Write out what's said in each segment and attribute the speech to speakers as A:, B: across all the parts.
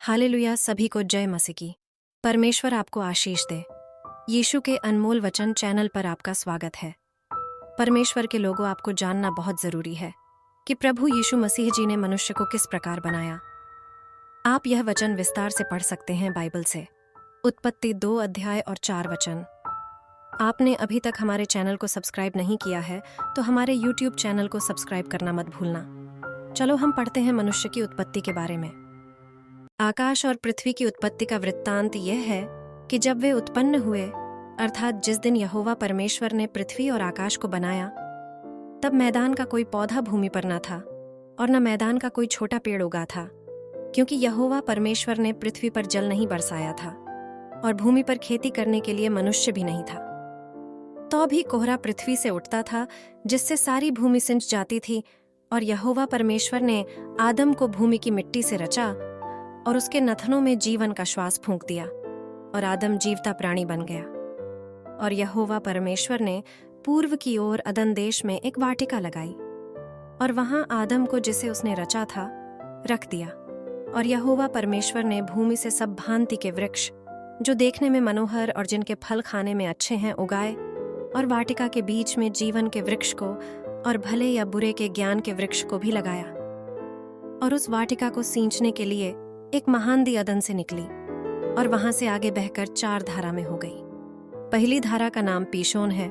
A: Hallelujah. सभी को जय मसीह की। परमेश्वर आपको आशीष दे। यीशु के अनमोल वचन चैनल पर आपका स्वागत है। परमेश्वर के लोगों, आपको जानना बहुत जरूरी है कि प्रभु यीशु मसीह जी ने मनुष्य को किस प्रकार बनाया। आप यह वचन विस्तार से पढ़ सकते हैं बाइबल से। उत्पत्ति 2 अध्याय और 4 वचन। आपने अभी तक हमारे चैनल को सब्सक्राइब नहीं किया है तो हमारे YouTube चैनल को सब्सक्राइब करना मत भूलना। चलो हम पढ़ते हैं मनुष्य की उत्पत्ति के बारे में। आकाश और पृथ्वी की उत्पत्ति का वृत्तांत यह है कि जब वे उत्पन्न हुए, अर्थात जिस दिन यहोवा परमेश्वर ने पृथ्वी और आकाश को बनाया, तब मैदान का कोई पौधा भूमि पर न था और न मैदान का कोई छोटा पेड़ उगा था, क्योंकि यहोवा परमेश्वर ने पृथ्वी पर जल नहीं बरसाया था और भूमि पर खेती करने के लिए मनुष्य भी नहीं था। तो भी कोहरा पृथ्वी से उठता था, जिससे सारी भूमि सिंच जाती थी। और यहोवा परमेश्वर ने आदम को भूमि की मिट्टी से रचा और उसके नथनों में जीवन का श्वास फूंक दिया और आदम जीवता प्राणी बन गया। और यहोवा परमेश्वर ने पूर्व की ओर अदन देश में एक वाटिका लगाई और वहां आदम को, जिसे उसने रचा था, रख दिया। और यहोवा परमेश्वर ने भूमि से सब भांति के वृक्ष, जो देखने में मनोहर और जिनके फल खाने में अच्छे हैं, उगाए, और वाटिका के बीच में जीवन के वृक्ष को और भले या बुरे के ज्ञान के वृक्ष को भी लगाया। और उस वाटिका को सींचने के लिए एक महानदी अदन से निकली और वहां से आगे बहकर 4 धारा में हो गई। पहली धारा का नाम पीशोन है।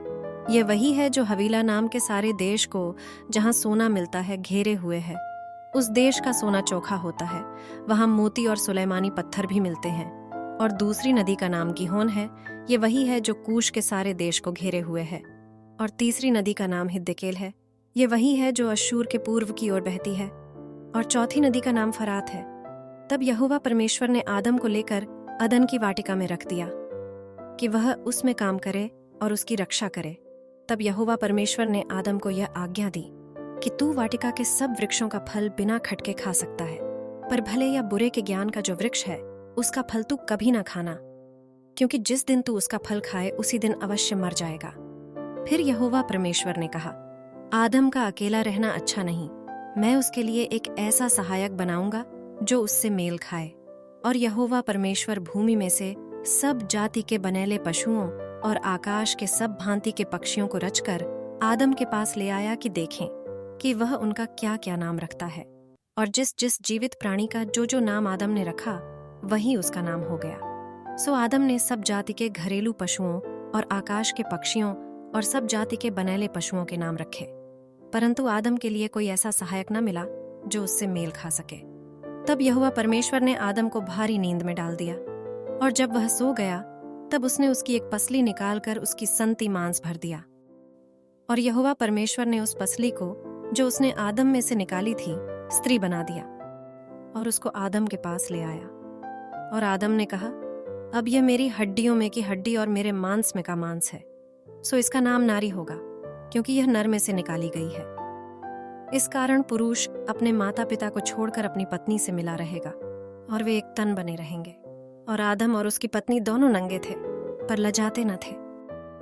A: यह वही है जो हवीला नाम के सारे देश को, जहां सोना मिलता है, घेरे हुए है। उस देश का सोना चोखा होता है, वहां मोती और सुलेमानी पत्थर भी मिलते हैं। और दूसरी नदी का नाम गिहोन है। ये वही है जो कूश के सारे देश को घेरे हुए है। और तीसरी नदी का नाम हिद्देकेल है। ये वही है जो अश्शूर के पूर्व की ओर बहती है। और चौथी नदी का नाम फरात है। तब यहोवा परमेश्वर ने आदम को लेकर अदन की वाटिका में रख दिया कि वह उसमें काम करे और उसकी रक्षा करे। तब यहोवा परमेश्वर ने आदम को यह आज्ञा दी कि तू वाटिका के सब वृक्षों का फल बिना खटके खा सकता है, पर भले या बुरे के ज्ञान का जो वृक्ष है, उसका फल तू कभी ना खाना, क्योंकि जिस दिन तू उसका फल खाए उसी दिन अवश्य मर जाएगा। फिर यहोवा परमेश्वर ने कहा, आदम का अकेला रहना अच्छा नहीं, मैं उसके लिए एक ऐसा सहायक बनाऊंगा जो उससे मेल खाए। और यहोवा परमेश्वर भूमि में से सब जाति के बनेले पशुओं और आकाश के सब भांति के पक्षियों को रचकर आदम के पास ले आया कि देखें कि वह उनका क्या क्या नाम रखता है। और जिस जिस जीवित प्राणी का जो जो नाम आदम ने रखा, वही उसका नाम हो गया। सो आदम ने सब जाति के घरेलू पशुओं और आकाश के पक्षियों और सब जाति के बनेले पशुओं के नाम रखे। परंतु आदम के लिए कोई ऐसा सहायक न मिला जो उससे मेल खा सके। तब यहोवा परमेश्वर ने आदम को भारी नींद में डाल दिया, और जब वह सो गया, तब उसने उसकी एक पसली निकालकर उसकी संती मांस भर दिया। और यहोवा परमेश्वर ने उस पसली को, जो उसने आदम में से निकाली थी, स्त्री बना दिया और उसको आदम के पास ले आया। और आदम ने कहा, अब यह मेरी हड्डियों में की हड्डी और मेरे मांस में का मांस है, सो इसका नाम नारी होगा, क्योंकि यह नर में से निकाली गई है। इस कारण पुरुष अपने माता पिता को छोड़कर अपनी पत्नी से मिला रहेगा और वे एक तन बने रहेंगे। और आदम और उसकी पत्नी दोनों नंगे थे, पर लजाते न थे।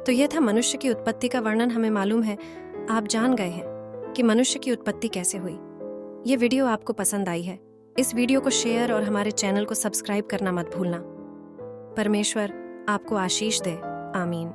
A: तो यह था मनुष्य की उत्पत्ति का वर्णन। हमें मालूम है, आप जान गए हैं कि मनुष्य की उत्पत्ति कैसे हुई। ये वीडियो आपको पसंद आई है, इस वीडियो को शेयर और हमारे चैनल को सब्सक्राइब करना मत भूलना। परमेश्वर आपको आशीष दे। आमीन।